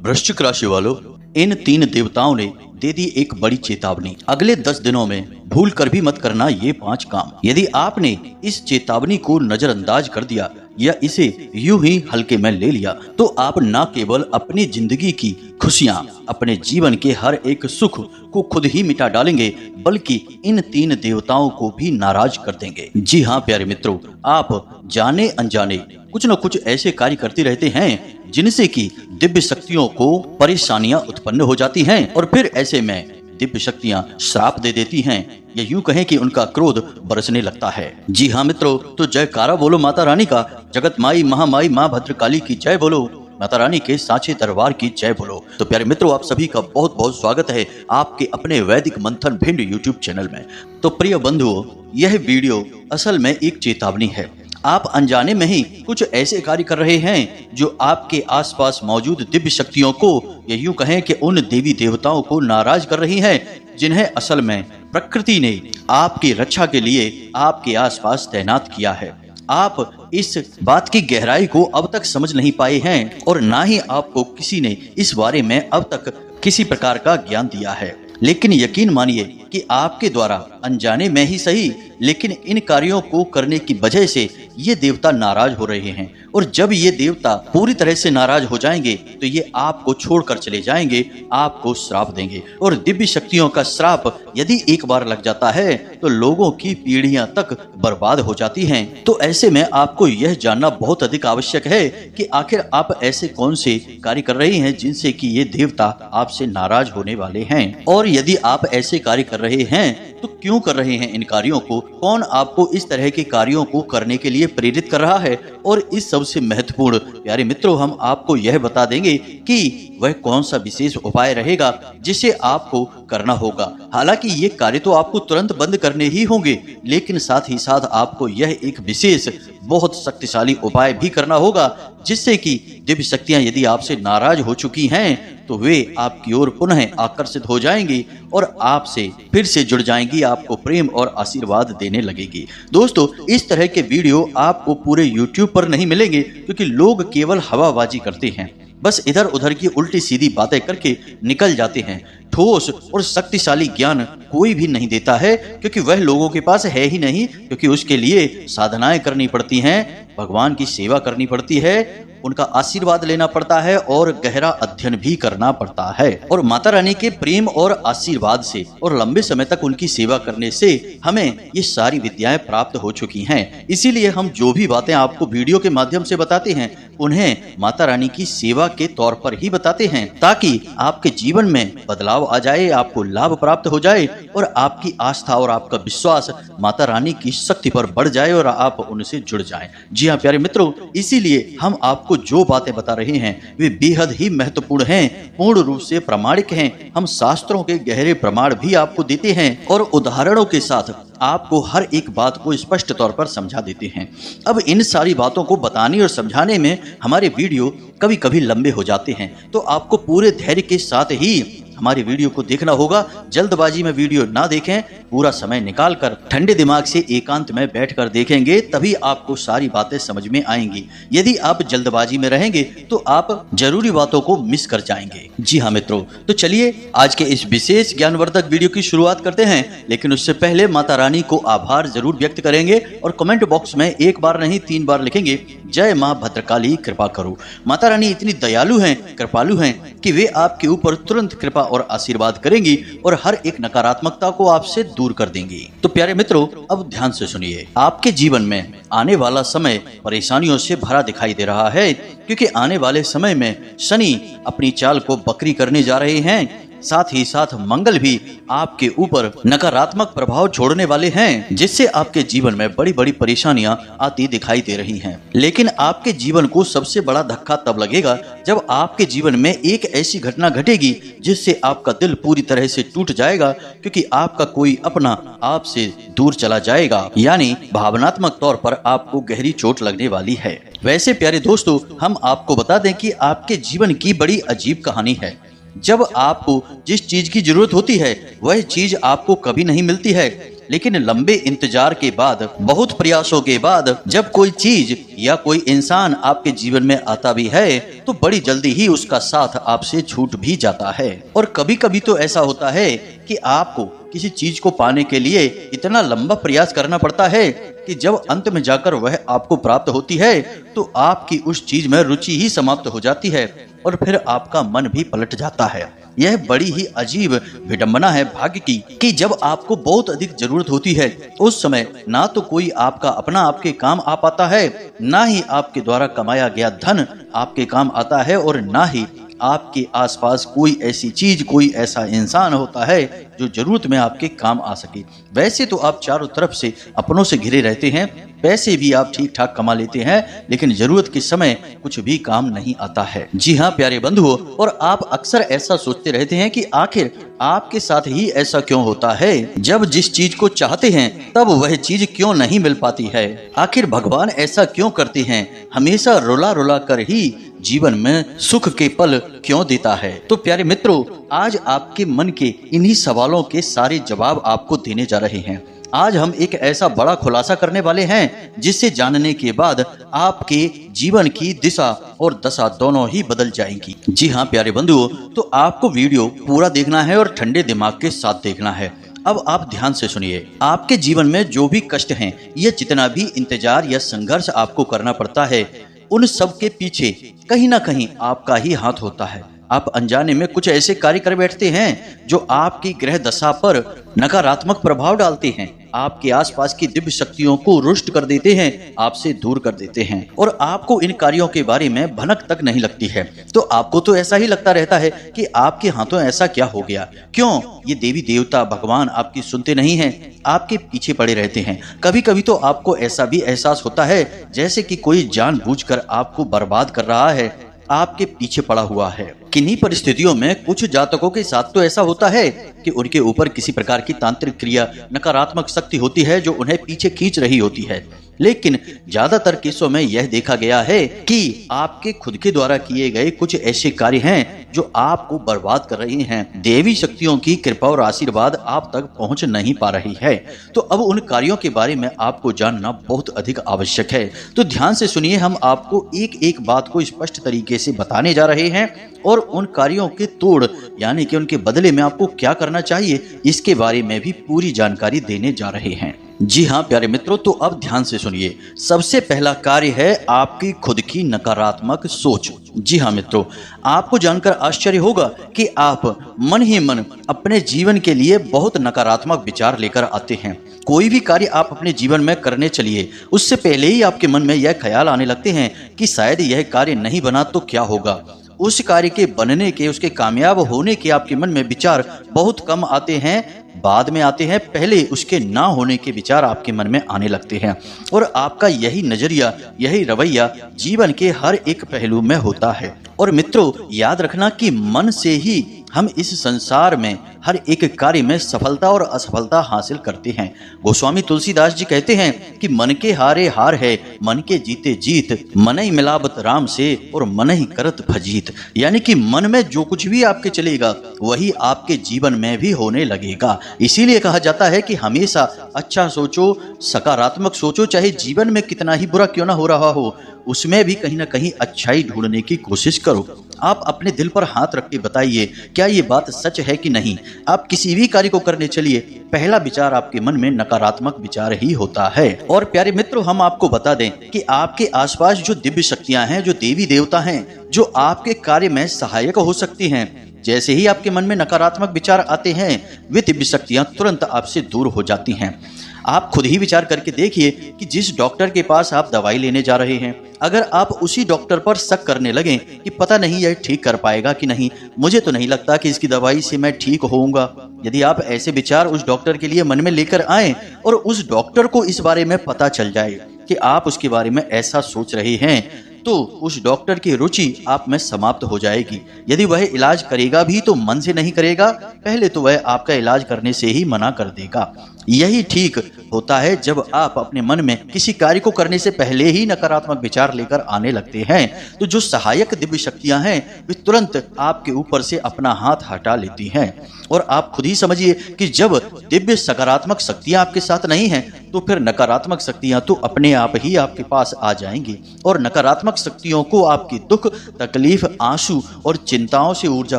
वृश्चिक राशि वालों, इन 3 देवताओं ने दे दी एक बड़ी चेतावनी। अगले 10 दिनों में भूल कर भी मत करना ये 5 काम। यदि आपने इस चेतावनी को नजरअंदाज कर दिया या इसे यूं ही हल्के में ले लिया तो आप न केवल अपनी जिंदगी की खुशियां, अपने जीवन के हर एक सुख को खुद ही मिटा डालेंगे, बल्कि इन 3 देवताओं को भी नाराज कर देंगे। जी हाँ प्यारे मित्रों, आप जाने अनजाने कुछ न कुछ ऐसे कार्य करते रहते हैं जिनसे कि दिव्य शक्तियों को परेशानियां उत्पन्न हो जाती हैं और फिर ऐसे में दिव्य शक्तियां श्राप दे देती हैं या यूं कहें कि उनका क्रोध बरसने लगता है। जी हाँ मित्रों, तो जयकारा बोलो माता रानी का, जगत माई महामाई माँ भद्रकाली की जय बोलो, माता रानी के सांचे दरबार की जय बोलो। तो प्यारे मित्रों, आप सभी का बहुत बहुत स्वागत है आपके अपने वैदिक मंथन भिंड यूट्यूब चैनल में। तो प्रिय बंधुओं, यह वीडियो असल में एक चेतावनी है। आप अनजाने में ही कुछ ऐसे कार्य कर रहे हैं जो आपके आसपास मौजूद दिव्य शक्तियों को या यूं कहें कि उन देवी देवताओं को नाराज कर रही हैं, जिन्हें असल में प्रकृति ने आपकी रक्षा के लिए आपके आसपास तैनात किया है। आप इस बात की गहराई को अब तक समझ नहीं पाए हैं और ना ही आपको किसी ने इस बारे में अब तक किसी प्रकार का ज्ञान दिया है। लेकिन यकीन मानिए कि आपके द्वारा अनजाने में ही सही, लेकिन इन कार्यों को करने की वजह से ये देवता नाराज हो रहे हैं और जब ये देवता पूरी तरह से नाराज हो जाएंगे तो ये आपको छोड़कर चले जाएंगे, आपको श्राप देंगे। और दिव्य शक्तियों का श्राप यदि एक बार लग जाता है तो लोगों की पीढ़ियां तक बर्बाद हो जाती हैं। तो ऐसे में आपको यह जानना बहुत अधिक आवश्यक है कि आखिर आप ऐसे कौन से कार्य कर रहे हैं जिनसे कि ये देवता आपसे नाराज होने वाले हैं, और यदि आप ऐसे कार्य कर रहे हैं तो क्यों कर रहे हैं इन कार्यों को, कौन आपको इस तरह के कार्यों को करने के लिए प्रेरित कर रहा है। और इस सबसे महत्वपूर्ण प्यारे मित्रों, हम आपको यह बता देंगे कि वह कौन सा विशेष उपाय रहेगा जिसे आपको करना होगा। हालांकि ये कार्य तो आपको तुरंत बंद करने ही होंगे, लेकिन साथ ही साथ आपको यह एक विशेष बहुत शक्तिशाली उपाय भी करना होगा जिससे कि दिव्य शक्तियां यदि आपसे नाराज हो चुकी हैं तो वे आपकी ओर पुनः आकर्षित हो जाएंगी और आपसे फिर से जुड़ जाएंगी, आपको प्रेम और आशीर्वाद देने लगेगी। दोस्तों, इस तरह के वीडियो आपको पूरे YouTube पर नहीं मिलेंगे क्योंकि लोग केवल हवाबाजी करते हैं, बस इधर उधर की उल्टी सीधी बातें करके निकल जाते हैं। ठोस और शक्तिशाली ज्ञान कोई भी नहीं देता है क्योंकि वह लोगों के पास है ही नहीं, क्योंकि उसके लिए साधनाएं करनी पड़ती हैं, भगवान की सेवा करनी पड़ती है, उनका आशीर्वाद लेना पड़ता है और गहरा अध्ययन भी करना पड़ता है। और माता रानी के प्रेम और आशीर्वाद से और लंबे समय तक उनकी सेवा करने से हमें ये सारी विद्याएं प्राप्त हो चुकी हैं। इसीलिए हम जो भी बातें आपको वीडियो के माध्यम से बताते हैं उन्हें माता रानी की सेवा के तौर पर ही बताते हैं, ताकि आपके जीवन में बदलाव आ जाए, आपको लाभ प्राप्त हो जाए और आपकी आस्था और आपका विश्वास माता रानी की शक्ति पर बढ़ जाए और आप उनसे जुड़ जाएं। जी हाँ प्यारे मित्रों, इसीलिए हम आपको जो बातें बता रहे हैं वे बेहद ही महत्वपूर्ण हैं, पूर्ण रूप से प्रामाणिक हैं। हम शास्त्रों के गहरे प्रमाण भी आपको देते हैं और उदाहरणों के साथ आपको हर एक बात को स्पष्ट तौर पर समझा देते हैं। अब इन सारी बातों को बताने और समझाने में हमारे वीडियो कभी कभी लंबे हो जाते हैं, तो आपको पूरे धैर्य के साथ ही हमारी वीडियो को देखना होगा। जल्दबाजी में वीडियो ना देखें, पूरा समय निकालकर ठंडे दिमाग से एकांत में बैठकर देखेंगे, तभी आपको सारी बातें समझ में आएंगी। यदि आप जल्दबाजी में रहेंगे तो आप जरूरी बातों को मिस कर जाएंगे। जी हाँ मित्रों, तो चलिए आज के इस विशेष ज्ञानवर्धक वीडियो की शुरुआत करते हैं, लेकिन उससे पहले माता रानी को आभार जरूर व्यक्त करेंगे और कमेंट बॉक्स में एक बार नहीं 3 बार लिखेंगे, जय माँ भद्रकाली कृपा करो। माता रानी इतनी दयालु हैं, कृपालु हैं कि वे आपके ऊपर तुरंत कृपा और आशीर्वाद करेंगी और हर एक नकारात्मकता को आपसे दूर कर देंगी। तो प्यारे मित्रों, अब ध्यान से सुनिए। आपके जीवन में आने वाला समय परेशानियों से भरा दिखाई दे रहा है क्योंकि आने वाले समय में शनि अपनी चाल को बकरी करने जा रहे हैं। साथ ही साथ मंगल भी आपके ऊपर नकारात्मक प्रभाव छोड़ने वाले हैं, जिससे आपके जीवन में बड़ी बड़ी परेशानियां आती दिखाई दे रही हैं। लेकिन आपके जीवन को सबसे बड़ा धक्का तब लगेगा जब आपके जीवन में एक ऐसी घटना घटेगी जिससे आपका दिल पूरी तरह से टूट जाएगा, क्योंकि आपका कोई अपना आपसे दूर चला जाएगा, यानी भावनात्मक तौर पर आपको गहरी चोट लगने वाली है। वैसे प्यारे दोस्तों, हम आपको बता दें कि आपके जीवन की बड़ी अजीब कहानी है। जब आपको जिस चीज की जरूरत होती है वह चीज आपको कभी नहीं मिलती है, लेकिन लंबे इंतजार के बाद, बहुत प्रयासों के बाद जब कोई चीज या कोई इंसान आपके जीवन में आता भी है तो बड़ी जल्दी ही उसका साथ आपसे छूट भी जाता है। और कभी कभी तो ऐसा होता है कि आपको किसी चीज को पाने के लिए इतना लंबा प्रयास करना पड़ता है कि जब अंत में जाकर वह आपको प्राप्त होती है तो आपकी उस चीज में रुचि ही समाप्त हो जाती है और फिर आपका मन भी पलट जाता है। यह बड़ी ही अजीब विडंबना है भाग्य की कि जब आपको बहुत अधिक जरूरत होती है उस समय ना तो कोई आपका अपना आपके काम आ पाता है, ना ही आपके द्वारा कमाया गया धन आपके काम आता है, और ना ही आपके आसपास कोई ऐसी चीज, कोई ऐसा इंसान होता है जो जरूरत में आपके काम आ सके। वैसे तो आप चारों तरफ से अपनों से घिरे रहते हैं, पैसे भी आप ठीक ठाक कमा लेते हैं, लेकिन जरूरत के समय कुछ भी काम नहीं आता है। जी हाँ प्यारे बंधुओं, और आप अक्सर ऐसा सोचते रहते हैं कि आखिर आपके साथ ही ऐसा क्यों होता है, जब जिस चीज को चाहते हैं तब वह चीज क्यों नहीं मिल पाती है। आखिर भगवान ऐसा क्यों करते हैं, हमेशा रुला रुला कर ही जीवन में सुख के पल क्यों देता है। तो प्यारे मित्रों, आज आपके मन के इन्हीं सवालों के सारे जवाब आपको देने जा रहे हैं। आज हम एक ऐसा बड़ा खुलासा करने वाले हैं जिसे जानने के बाद आपके जीवन की दिशा और दशा दोनों ही बदल जाएंगी। जी हाँ प्यारे बंधुओं, तो आपको वीडियो पूरा देखना है और ठंडे दिमाग के साथ देखना है। अब आप ध्यान से सुनिए। आपके जीवन में जो भी कष्ट हैं, या जितना भी इंतजार या संघर्ष आपको करना पड़ता है, उन सब के पीछे कहीं ना कहीं आपका ही हाथ होता है। आप अनजाने में कुछ ऐसे कार्य कर बैठते हैं जो आपकी ग्रह दशा पर नकारात्मक प्रभाव डालते हैं, आपके आसपास की दिव्य शक्तियों को रुष्ट कर देते हैं, आपसे दूर कर देते हैं, और आपको इन कार्यों के बारे में भनक तक नहीं लगती है। तो आपको तो ऐसा ही लगता रहता है कि आपके हाथों ऐसा क्या हो गया, क्यों ये देवी देवता भगवान आपकी सुनते नहीं हैं, आपके पीछे पड़े रहते हैं। कभी कभी तो आपको ऐसा भी एहसास होता है जैसे कि कोई जानबूझकर आपको बर्बाद कर रहा है, आपके पीछे पड़ा हुआ है। किन्हीं परिस्थितियों में कुछ जातकों के साथ तो ऐसा होता है कि उनके ऊपर किसी प्रकार की तांत्रिक क्रिया, नकारात्मक शक्ति होती है जो उन्हें पीछे खींच रही होती है। लेकिन ज्यादातर केसों में यह देखा गया है कि आपके खुद के द्वारा किए गए कुछ ऐसे कार्य हैं जो आपको बर्बाद कर रहे हैं। देवी शक्तियों की कृपा और आशीर्वाद आप तक पहुंच नहीं पा रही है। तो अब उन कार्यों के बारे में आपको जानना बहुत अधिक आवश्यक है। तो ध्यान से सुनिए, हम आपको एक एक बात को स्पष्ट तरीके से बताने जा रहे हैं और उन कार्यों के तोड़ यानी कि उनके बदले में आपको क्या करना चाहिए, इसके बारे में भी पूरी जानकारी देने जा रहे हैं। जी हाँ प्यारे मित्रों, तो अब ध्यान से सुनिए। सबसे पहला कार्य है आपकी खुद की नकारात्मक सोच। जी हाँ मित्रों, आपको जानकर आश्चर्य होगा कि आप मन ही मन अपने जीवन के लिए बहुत नकारात्मक विचार लेकर आते हैं। कोई भी कार्य आप अपने जीवन में करने चलिए, उससे पहले ही आपके मन में यह ख्याल आने लगते हैं कि शायद यह कार्य नहीं बना तो क्या होगा। उस कार्य के बनने के, उसके कामयाब होने के आपके मन में विचार बहुत कम आते हैं, बाद में आते हैं। पहले उसके ना होने के विचार आपके मन में आने लगते हैं, और आपका यही नजरिया, यही रवैया जीवन के हर एक पहलू में होता है। और मित्रों, याद रखना कि मन से ही हम इस संसार में हर एक कार्य में सफलता और असफलता हासिल करते हैं। गोस्वामी तुलसीदास जी कहते हैं कि मन के हारे हार है, मन के जीते जीत, मन ही मिलावत राम से और मन ही करत भजीत। यानी कि मन में जो कुछ भी आपके चलेगा वही आपके जीवन में भी होने लगेगा। इसीलिए कहा जाता है कि हमेशा अच्छा सोचो, सकारात्मक सोचो, चाहे जीवन में कितना ही बुरा क्यों ना हो रहा हो, उसमें भी कहीं ना कहीं अच्छाई ढूंढने की कोशिश करो। आप अपने दिल पर हाथ रख के बताइए, क्या ये बात सच है कि नहीं। आप किसी भी कार्य को करने चलिए, पहला विचार आपके मन में नकारात्मक विचार ही होता है। और प्यारे मित्रों, हम आपको बता दें कि आपके आसपास जो दिव्य शक्तियां हैं, जो देवी देवता हैं, जो आपके कार्य में सहायक हो सकती हैं, जैसे ही आपके मन में नकारात्मक विचार आते हैं, वे दिव्य शक्तियां तुरंत आपसे दूर हो जाती हैं। आप खुद ही विचार करके देखिए कि जिस डॉक्टर के पास आप दवाई लेने जा रहे हैं, अगर आप उसी डॉक्टर पर शक करने लगें कि पता नहीं यह ठीक कर पाएगा कि नहीं, मुझे तो नहीं लगता कि इसकी दवाई से मैं ठीक होऊंगा, यदि आप ऐसे विचार उस डॉक्टर के लिए मन में लेकर आए और उस डॉक्टर को इस बारे में पता चल जाए कि आप उसके बारे में ऐसा सोच रहे हैं, तो उस डॉक्टर की रुचि आप में समाप्त हो जाएगी। यदि वह इलाज करेगा भी तो मन से नहीं करेगा, पहले तो वह आपका इलाज करने से ही मना कर देगा। यही ठीक होता है जब आप अपने मन में किसी कार्य को करने से पहले ही नकारात्मक विचार लेकर आने लगते हैं, तो जो सहायक दिव्य शक्तियां हैं वे तुरंत आपके ऊपर से अपना हाथ हटा लेती हैं। और आप खुद ही समझिए कि जब दिव्य सकारात्मक शक्तियां आपके साथ नहीं हैं, तो फिर नकारात्मक शक्तियां तो अपने आप ही आपके पास आ जाएंगी और नकारात्मक शक्तियों को आपकी दुख, तकलीफ, आंसू और चिंताओं से ऊर्जा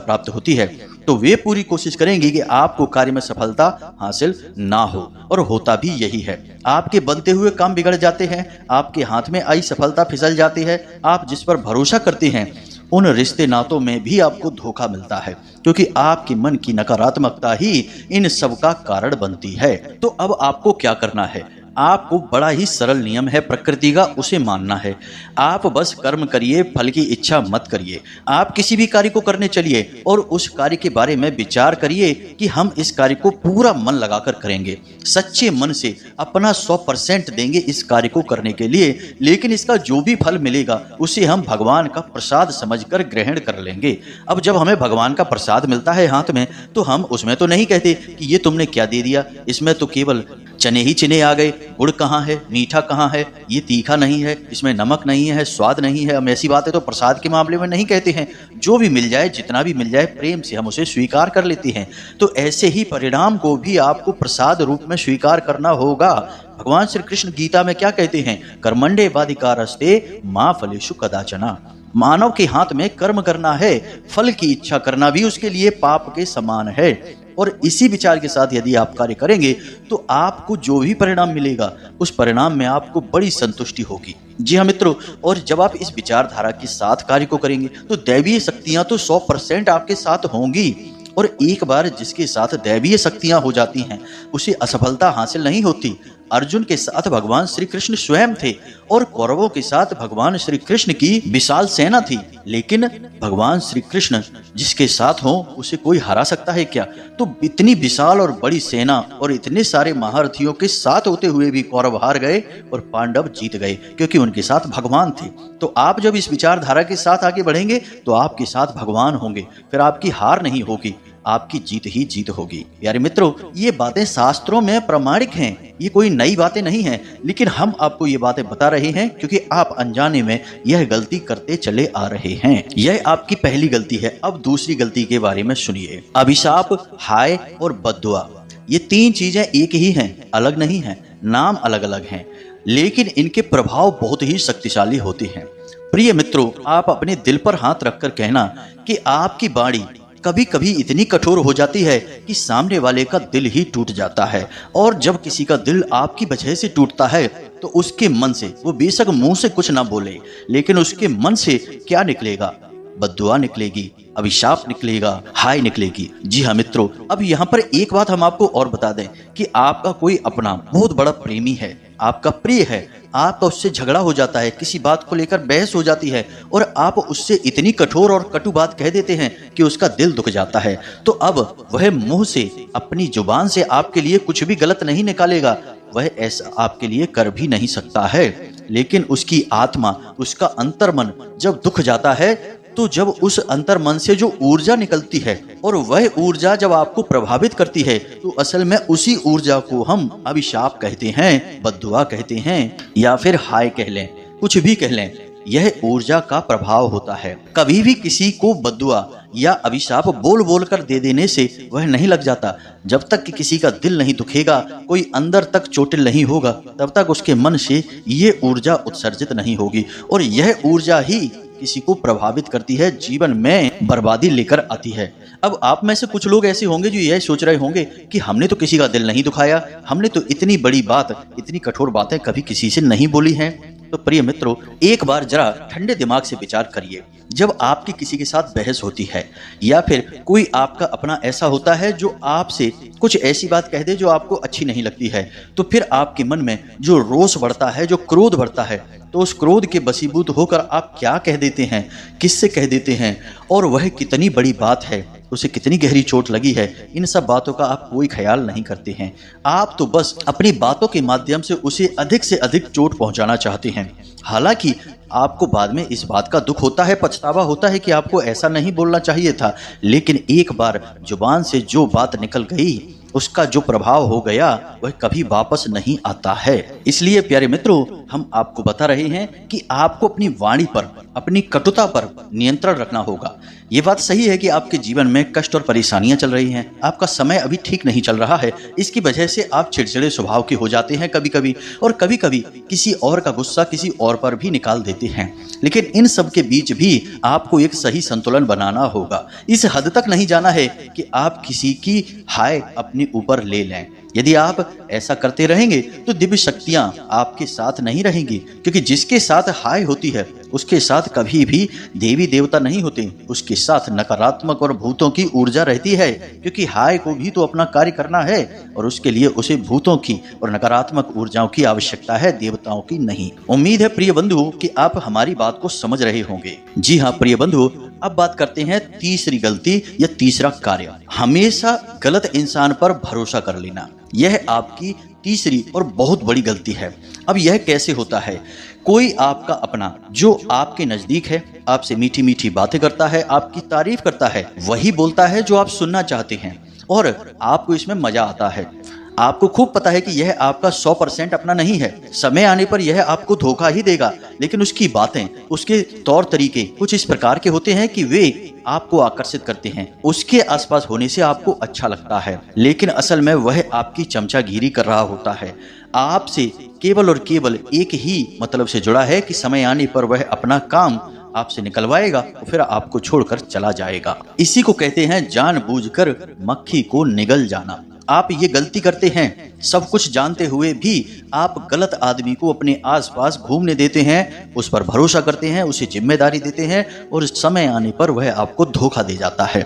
प्राप्त होती है। तो वे पूरी कोशिश करेंगी कि आपको कार्य में सफलता हासिल ना हो, और होता भी यही है। आपके बनते हुए काम बिगड़ जाते हैं, आपके हाथ में आई सफलता फिसल जाती है, आप जिस पर भरोसा करते हैं उन रिश्ते नातों में भी आपको धोखा मिलता है, क्योंकि आपके मन की नकारात्मकता ही इन सब का कारण बनती है। तो अब आपको क्या करना है? आपको बड़ा ही सरल नियम है प्रकृति का, उसे मानना है। आप बस कर्म करिए, फल की इच्छा मत करिए। आप किसी भी कार्य को करने चलिए और उस कार्य के बारे में विचार करिए कि हम इस कार्य को पूरा मन लगाकर करेंगे, सच्चे मन से अपना 100% देंगे इस कार्य को करने के लिए, लेकिन इसका जो भी फल मिलेगा उसे हम भगवान का प्रसाद समझकर ग्रहण कर लेंगे। अब जब हमें भगवान का प्रसाद मिलता है हाथ में, तो हम उसमें तो नहीं कहते कि ये तुमने क्या दे दिया, इसमें तो केवल चने ही चने आ गए, गुड़ कहाँ है, मीठा कहाँ है, ये तीखा नहीं है, इसमें नमक नहीं है, स्वाद नहीं है। हम ऐसी बातें तो प्रसाद के मामले में नहीं कहते हैं। जो भी मिल जाए, जितना भी मिल जाए, प्रेम से हम उसे स्वीकार कर लेते हैं। तो ऐसे ही परिणाम को भी आपको प्रसाद रूप में स्वीकार करना होगा। भगवान श्री कृष्ण गीता में क्या कहते हैं? कर्मण्डे वाधिकारस्ते मा फलेषु कदाचन। मानव के हाथ में कर्म करना है, फल की इच्छा करना भी उसके लिए पाप के समान है। और इसी विचार के साथ यदि आप कार्य करेंगे तो आपको जो भी परिणाम मिलेगा उस परिणाम में आपको बड़ी संतुष्टि होगी। जी हाँ मित्रों, और जब आप इस विचारधारा के साथ कार्य को करेंगे तो दैवीय शक्तियां तो 100% आपके साथ होंगी। और एक बार जिसके साथ दैवीय शक्तियां हो जाती हैं उसे असफलता हासिल नहीं होती। अर्जुन के साथ भगवान श्री कृष्ण स्वयं थे और कौरवों के साथ भगवान श्री कृष्ण की विशाल सेना थी, लेकिन भगवान श्री कृष्ण जिसके साथ हो उसे कोई हरा सकता है क्या? तो इतनी विशाल और बड़ी सेना और इतने सारे महारथियों के साथ होते हुए भी कौरव हार गए और पांडव जीत गए, क्योंकि उनके साथ भगवान थे। तो आप जब इस विचारधारा के साथ आगे बढ़ेंगे तो आपके साथ भगवान होंगे, फिर आपकी हार नहीं होगी, आपकी जीत ही जीत होगी। प्यारे मित्रों, ये बातें शास्त्रों में प्रमाणिक हैं, ये कोई नई बातें नहीं हैं, लेकिन हम आपको ये बातें बता रहे हैं क्योंकि आप अनजाने में यह गलती करते चले आ रहे हैं। यह आपकी पहली गलती है। अब दूसरी गलती के बारे में सुनिए। अभिशाप, हाय और बद्दुआ, ये तीन चीजें एक ही हैं, अलग नहीं हैं, नाम अलग अलग हैं, लेकिन इनके प्रभाव बहुत ही शक्तिशाली होते हैं। प्रिय मित्रों, आप अपने दिल पर हाथ रखकर कहना कि आपकी वाणी कभी कभी इतनी कठोर हो जाती है कि सामने वाले का दिल ही टूट जाता है। और जब किसी का दिल आपकी वजह से टूटता है तो उसके मन से, वो बेशक मुंह से कुछ ना बोले, लेकिन उसके मन से क्या निकलेगा? बद्दुआ निकलेगी, अभिशाप निकलेगा, हाय निकलेगी। जी हाँ मित्रों, अब यहाँ पर एक बात हम आपको और बता दें कि आपका कोई अपना बहुत बड़ा प्रेमी है, आपका प्रिय है, आपका उससे झगड़ा हो जाता है, किसी बात को लेकर बहस हो जाती है और आप उससे इतनी कठोर और कटु बात कह देते हैं कि उसका दिल दुख जाता है। तो अब वह मुंह से, अपनी जुबान से आपके लिए कुछ भी गलत नहीं निकालेगा, वह ऐसा आपके लिए कर भी नहीं सकता है, लेकिन उसकी आत्मा, उसका अंतर्मन जब दुख जाता है, तो जब उस अंतर्मन से जो ऊर्जा निकलती है और वह ऊर्जा जब आपको प्रभावित करती है, तो असल में उसी ऊर्जा को हम अभिशाप कहते हैं, बद्दुआ कहते हैं, या फिर हाय कह लें, कुछ भी कह लें। यह ऊर्जा का प्रभाव होता है। कभी भी किसी को बद्दुआ या अभिशाप बोल बोल कर दे देने से वह नहीं लग जाता। जब तक कि किसी का दिल नहीं दुखेगा, कोई अंदर तक चोटिल नहीं होगा, तब तक उसके मन से ये ऊर्जा उत्सर्जित नहीं होगी और यह ऊर्जा ही किसी को प्रभावित करती है, जीवन में बर्बादी लेकर आती है। अब आप में से कुछ लोग ऐसे होंगे जो यह सोच रहे होंगे कि हमने तो किसी का दिल नहीं दुखाया, हमने तो इतनी बड़ी बात, इतनी कठोर बातें कभी किसी से नहीं बोली हैं। तो प्रिय मित्रों, एक बार जरा ठंडे दिमाग से विचार करिए। जब आपकी किसी के साथ बहस होती है या फिर कोई आपका अपना ऐसा होता है जो आपसे कुछ ऐसी बात कह दे जो आपको अच्छी नहीं लगती है, तो फिर आपके मन में जो रोष बढ़ता है, जो क्रोध बढ़ता है, तो उस क्रोध के बसीभूत होकर आप क्या कह देते हैं, किससे कह देते हैं और वह कितनी बड़ी बात है, उसे कितनी गहरी चोट लगी है, इन सब बातों का आप कोई ख्याल नहीं करते हैं। आप तो बस अपनी बातों के माध्यम से उसे अधिक से अधिक चोट पहुंचाना चाहते हैं। हालांकि आपको बाद में इस बात का दुख होता है, पछतावा होता है कि आपको ऐसा नहीं बोलना चाहिए था, लेकिन एक बार जुबान से जो बात निकल गई उसका जो प्रभाव हो गया वह कभी वापस नहीं आता है। इसलिए प्यारे मित्रों, हम आपको बता रहे हैं कि आपको अपनी वाणी पर, अपनी कटुता पर नियंत्रण रखना होगा। ये बात सही है कि आपके जीवन में कष्ट और परेशानियां चल रही हैं, आपका समय अभी ठीक नहीं चल रहा है, इसकी वजह से आप चिड़चिड़े स्वभाव के हो जाते हैं कभी कभी, और कभी कभी किसी और का गुस्सा किसी और पर भी निकाल देते हैं। लेकिन इन सब के बीच भी आपको एक सही संतुलन बनाना होगा। इस हद तक नहीं जाना है कि आप किसी की हाय अपने ऊपर ले लें। यदि आप ऐसा करते रहेंगे तो दिव्य शक्तियां आपके साथ नहीं रहेंगी, क्योंकि जिसके साथ हाय होती है उसके साथ कभी भी देवी देवता नहीं होते, उसके साथ नकारात्मक और भूतों की ऊर्जा रहती है, क्योंकि हाय को भी तो अपना कार्य करना है और उसके लिए उसे भूतों की और नकारात्मक ऊर्जाओं की आवश्यकता है, देवताओं की नहीं। उम्मीद है प्रिय बंधु कि आप हमारी बात को समझ रहे होंगे। जी हाँ प्रिय बंधु, अब बात करते हैं तीसरी गलती या तीसरा कार्य, हमेशा गलत इंसान पर भरोसा कर लेना। यह आपकी तीसरी और बहुत बड़ी गलती है। अब यह कैसे होता है? कोई आपका अपना जो आपके नजदीक है, आपसे मीठी मीठी बातें करता है, आपकी तारीफ करता है, वही बोलता है जो आप सुनना चाहते हैं और आपको इसमें मजा आता है। आपको खूब पता है कि यह आपका 100% अपना नहीं है, समय आने पर यह आपको धोखा ही देगा, लेकिन उसकी बातें, उसके तौर तरीके कुछ इस प्रकार के होते हैं कि वे आपको आकर्षित करते हैं, उसके आसपास होने से आपको अच्छा लगता है, लेकिन असल में वह आपकी चमचागिरी कर रहा होता है। आपसे केवल और केवल एक ही मतलब से जुड़ा है कि समय आने पर वह अपना काम आपसे निकलवाएगा और फिर आपको छोड़कर चला जाएगा। इसी को कहते हैं जानबूझकर मक्खी को निगल जाना। आप ये गलती करते हैं, सब कुछ जानते हुए भी आप गलत आदमी को अपने आसपास घूमने देते हैं, उस पर भरोसा करते हैं, उसे जिम्मेदारी देते हैं और समय आने पर वह आपको धोखा दे जाता है।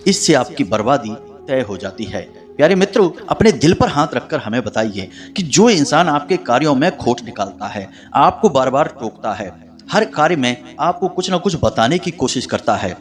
इससे आपकी बर्बादी तय हो जाती है। प्यारे मित्रों, अपने दिल पर हाथ रखकर हमें बताइए कि जो इंसान आपके कार्यों में खोट निकालता है, आपको बार बार टोकता है, हर कार्य में आपको कुछ न कुछ बताने की कोशिश करता है,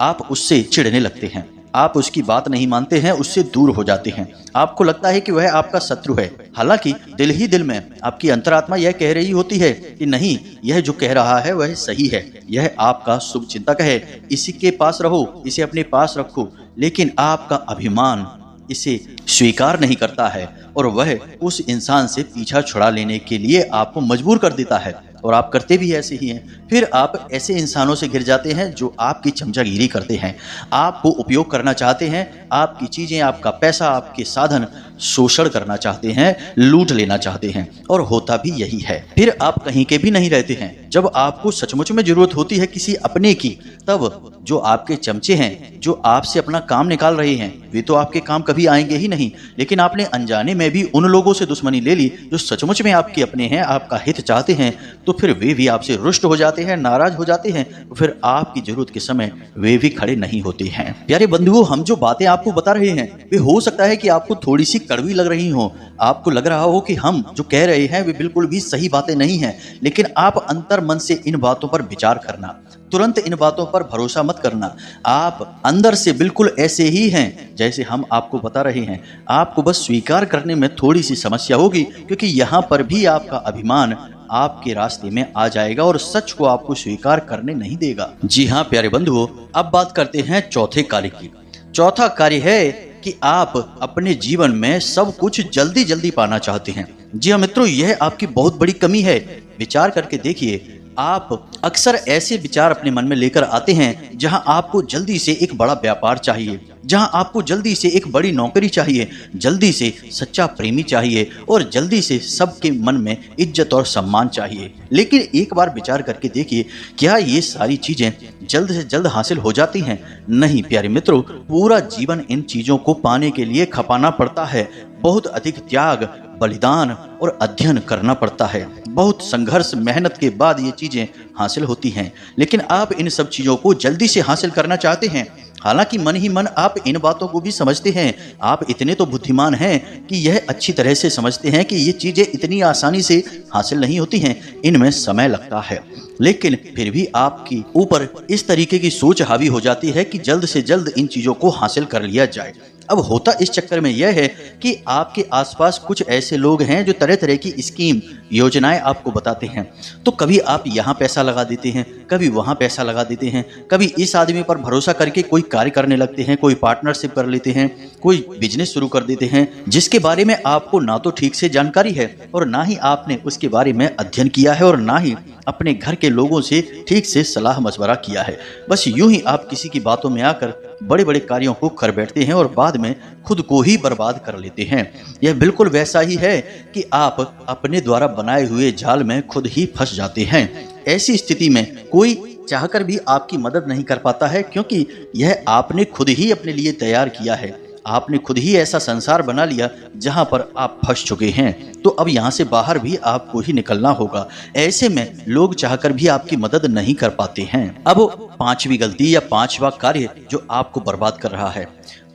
आप उससे चिढ़ने लगते हैं, आप उसकी बात नहीं मानते हैं, उससे दूर हो जाते हैं, आपको लगता है कि वह आपका शत्रु है। हालांकि दिल ही दिल में आपकी अंतरात्मा यह कह रही होती है कि नहीं, यह जो कह रहा है वह सही है, यह आपका शुभ चिंतक है, इसी के पास रहो, इसे अपने पास रखो। लेकिन आपका अभिमान इसे स्वीकार नहीं करता है और वह उस इंसान से पीछा छुड़ा लेने के लिए आपको मजबूर कर देता है, और आप करते भी ऐसे ही हैं। फिर आप ऐसे इंसानों से घिर जाते हैं जो आपकी चमचागिरी करते हैं, आपको उपयोग करना चाहते हैं, आपकी चीजें, आपका पैसा, आपके साधन शोषण करना चाहते हैं, लूट लेना चाहते हैं, और होता भी यही है। फिर आप कहीं के भी नहीं रहते हैं। जब आपको सचमुच में जरूरत होती है किसी अपने की, तब जो आपके चमचे हैं, जो आपसे अपना काम निकाल रहे हैं, वे तो आपके काम कभी आएंगे ही नहीं। लेकिन आपने अनजाने में भी उन लोगों से दुश्मनी ले ली जो सचमुच में आपके अपने हैं, आपका हित चाहते हैं, तो फिर वे भी आपसे रुष्ट हो जाते हैं, नाराज हो जाते हैं, तो फिर आपकी जरूरत के समय वे भी खड़े नहीं होते हैं। प्यारे बंधुओं, हम जो बातें आपको बता रहे हैं वे हो सकता है कि आपको थोड़ी सी कड़वी लग रही हो, आपको लग रहा हो कि हम जो कह रहे हैं वे बिल्कुल भी सही बातें नहीं हैं, लेकिन आप अंतर मन से इन बातों पर विचार करना, तुरंत इन बातों पर भरोसा मत करना। आप अंदर से बिल्कुल ऐसे ही हैं जैसे हम आपको बता रहे हैं, आपको बस स्वीकार करने में थोड़ी सी समस्या होगी, क्योंकि यहाँ पर भी आपका अभिमान आपके रास्ते में आ जाएगा और सच को आपको स्वीकार करने नहीं देगा। जी हाँ प्यारे बंधुओं, अब बात करते हैं चौथे कार्य की। चौथा कार्य है कि आप अपने जीवन में सब कुछ जल्दी जल्दी पाना चाहते हैं। जी हाँ मित्रों, यह आपकी बहुत बड़ी कमी है। विचार करके देखिए, आप अक्सर ऐसे विचार अपने मन में लेकर आते हैं जहां आपको जल्दी से एक बड़ा व्यापार चाहिए, जहां आपको जल्दी से एक बड़ी नौकरी चाहिए, जल्दी से सच्चा प्रेमी चाहिए और जल्दी से सबके मन में इज्जत और सम्मान चाहिए। लेकिन एक बार विचार करके देखिए, क्या ये सारी चीजें जल्द से जल्द हासिल हो जाती हैं? नहीं प्यारे मित्रों, पूरा जीवन इन चीजों को पाने के लिए खपाना पड़ता है। बहुत अधिक त्याग, बलिदान और अध्ययन करना पड़ता है। बहुत संघर्ष, मेहनत के बाद ये चीजें हासिल होती हैं। लेकिन आप इन सब चीजों को जल्दी से हासिल करना चाहते हैं। हालांकि मन ही मन आप इन बातों को भी समझते हैं। आप इतने तो बुद्धिमान हैं कि यह अच्छी तरह से समझते हैं कि ये चीजें इतनी आसानी से हासिल नहीं होती हैं, इनमें समय लगता है। लेकिन फिर भी आपकी ऊपर इस तरीके की सोच हावी हो जाती है कि जल्द से जल्द इन चीजों को हासिल कर लिया जाए। अब होता इस चक्कर में यह है कि आपके आसपास कुछ ऐसे लोग हैं जो तरह तरह की स्कीम योजनाएं आपको बताते हैं। तो कभी आप यहाँ पैसा लगा देते हैं, कभी वहाँ पैसा लगा देते हैं, कभी इस आदमी पर भरोसा करके कोई कार्य करने लगते हैं, कोई पार्टनरशिप कर लेते हैं, कोई बिजनेस शुरू कर देते हैं जिसके बारे में आपको ना तो ठीक से जानकारी है और ना ही आपने उसके बारे में अध्ययन किया है और ना ही अपने घर के लोगों से ठीक से सलाह मशवरा किया है। बस यूं ही आप किसी की बातों में आकर बड़े बड़े कार्यों को कर बैठते हैं और बाद में खुद को ही बर्बाद कर लेते हैं। यह बिल्कुल वैसा ही है कि आप अपने द्वारा बनाए हुए जाल में खुद ही फंस जाते हैं। ऐसी स्थिति में कोई चाहकर भी आपकी मदद नहीं कर पाता है, क्योंकि यह आपने खुद ही अपने लिए तैयार किया है। आपने खुद ही ऐसा संसार बना लिया जहां पर आप फंस चुके हैं। तो अब यहां से बाहर भी आपको ही निकलना होगा। ऐसे में लोग चाहकर भी आपकी मदद नहीं कर पाते हैं। अब पांचवी गलती या पांचवा कार्य जो आपको बर्बाद कर रहा है,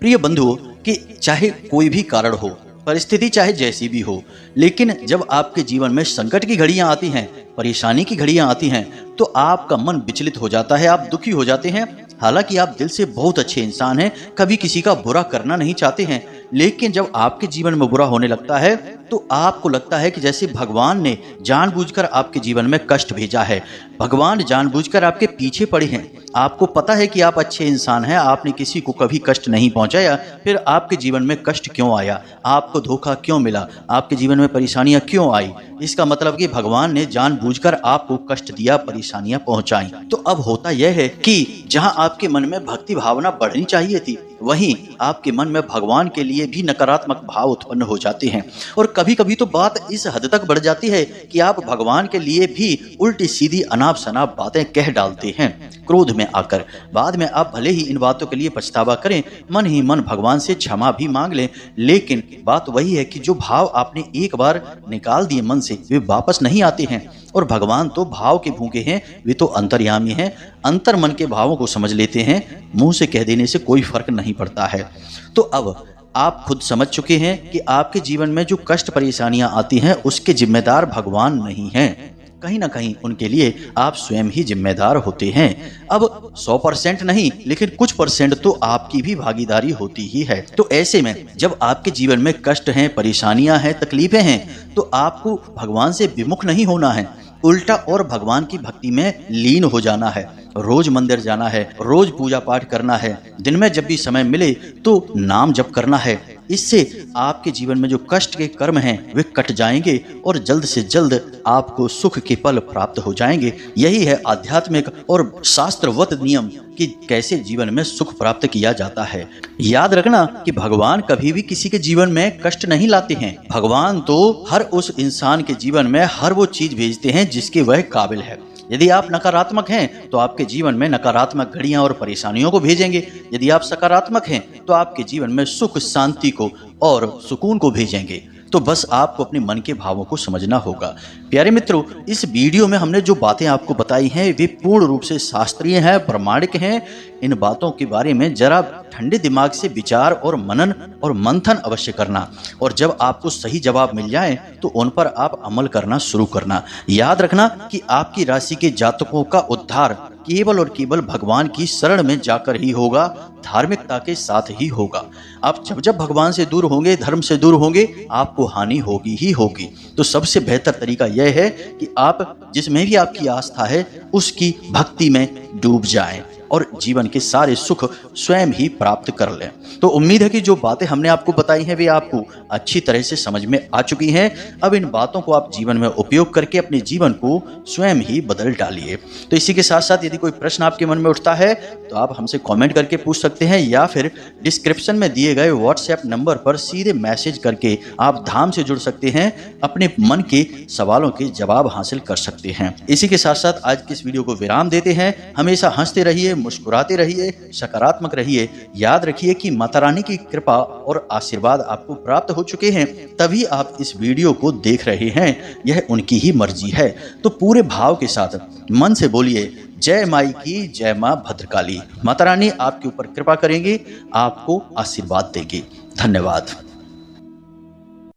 प्रिय बंधुओं, कि चाहे कोई भी कारण हो, परिस्थिति चाहे जैसी भी हो, लेकिन जब आपके जीवन में संकट की घड़ियां आती हैं, परेशानी की घड़ियां आती हैं, तो आपका मन विचलित हो जाता है, आप दुखी हो जाते हैं। हालांकि आप दिल से बहुत अच्छे इंसान हैं, कभी किसी का बुरा करना नहीं चाहते हैं, लेकिन जब आपके जीवन में बुरा होने लगता है तो आपको लगता है कि जैसे भगवान ने जानबूझकर आपके जीवन में कष्ट भेजा है, भगवान जानबूझकर आपके पीछे पड़े हैं। आपको पता है कि आप अच्छे इंसान हैं, आपने किसी को कभी कष्ट नहीं पहुंचाया, फिर आपके जीवन में कष्ट क्यों आया, आपको धोखा क्यों मिला, आपके जीवन में परेशानियां क्यों आई? इसका मतलब कि भगवान ने जानबूझकर आपको कष्ट दिया, परेशानियां पहुंचाई। तो अब होता यह है कि जहां आपके मन में भक्ति भावना बढ़नी चाहिए थी, वहीं आपके मन में भगवान के लिए भी नकारात्मक भाव उत्पन्न हो जाते हैं। और कभी कभी तो बात इस हद तक बढ़ जाती है कि आप भगवान के लिए भी उल्टी सीधी अनाप शनाप बातें कह डालते हैं क्रोध में आकर। बाद में आप भले ही इन बातों के लिए पछतावा करें, मन ही मन भगवान से क्षमा भी मांग लें, लेकिन बात वही है कि जो भाव आपने एक बार निकाल दिए मन से, वे वापस नहीं आते हैं। और भगवान तो भाव के भूखे हैं, वे तो अंतर्यामी हैं, अंतर मन के भावों को समझ लेते हैं। मुंह से कह देने से कोई फर्क नहीं पड़ता है। तो अब आप खुद समझ चुके हैं कि आपके जीवन में जो कष्ट परेशानियां आती हैं उसके जिम्मेदार भगवान नहीं हैं, कहीं ना कहीं उनके लिए आप स्वयं ही जिम्मेदार होते हैं। अब 100% नहीं, लेकिन कुछ परसेंट तो आपकी भी भागीदारी होती ही है। तो ऐसे में जब आपके जीवन में कष्ट हैं, परेशानियां हैं, तकलीफें हैं, तो आपको भगवान से विमुख नहीं होना है, उल्टा और भगवान की भक्ति में लीन हो जाना है। रोज मंदिर जाना है, रोज पूजा पाठ करना है, दिन में जब भी समय मिले तो नाम जप करना है। इससे आपके जीवन में जो कष्ट के कर्म हैं वे कट जाएंगे और जल्द से जल्द आपको सुख के पल प्राप्त हो जाएंगे। यही है आध्यात्मिक और शास्त्रवत नियम कि कैसे जीवन में सुख प्राप्त किया जाता है। याद रखना कि भगवान कभी भी किसी के जीवन में कष्ट नहीं लाते हैं। भगवान तो हर उस इंसान के जीवन में हर वो चीज भेजते हैं जिसके वह काबिल है। यदि आप नकारात्मक हैं तो आपके जीवन में नकारात्मक घड़ियां और परेशानियों को भेजेंगे। यदि आप सकारात्मक हैं तो आपके जीवन में सुख, शांति को और सुकून को भेजेंगे। तो बस आपको अपने मन के भावों को समझना होगा। प्यारे मित्रों, इस वीडियो में हमने जो बातें आपको बताई हैं वे पूर्ण रूप से शास्त्रीय हैं, प्रमाणिक हैं। इन बातों के बारे में जरा ठंडे दिमाग से विचार और मनन और मंथन अवश्य करना, और जब आपको सही जवाब मिल जाए तो उन पर आप अमल करना शुरू करना। याद रखना कि आपकी राशि के जातकों का उद्धार केवल और केवल भगवान की शरण में जाकर ही होगा, धार्मिकता के साथ ही होगा। आप जब भगवान से दूर होंगे, धर्म से दूर होंगे, आपको हानि होगी ही होगी। तो सबसे बेहतर तरीका यह है कि आप जिसमें भी आपकी आस्था है उसकी भक्ति में डूब जाएं और जीवन के सारे सुख स्वयं ही प्राप्त कर लें। तो उम्मीद है कि जो बातें हमने आपको बताई हैं वे आपको अच्छी तरह से समझ में आ चुकी हैं। अब इन बातों को आप जीवन में उपयोग करके अपने जीवन को स्वयं ही बदल डालिए। तो इसी के साथ साथ यदि कोई प्रश्न आपके मन में उठता है तो आप हमसे कमेंट करके पूछ सकते हैं, या फिर डिस्क्रिप्शन में दिए गए व्हाट्सएप नंबर पर सीधे मैसेज करके आप धाम से जुड़ सकते हैं, अपने मन के सवालों के जवाब हासिल कर सकते हैं। इसी के साथ साथ आज की इस वीडियो को विराम देते हैं। हमेशा हंसते रहिए, मुस्कुराते रहिए, सकारात्मक रहिए। याद रखिए कि माता रानी की कृपा और आशीर्वाद आपको प्राप्त हो चुके हैं, तभी आप इस वीडियो को देख रहे हैं। यह उनकी ही मर्जी है। तो पूरे भाव के साथ मन से बोलिए, जय माई की, जय मां भद्रकाली। माता रानी आपके ऊपर कृपा करेंगी, आपको आशीर्वाद देगी। धन्यवाद।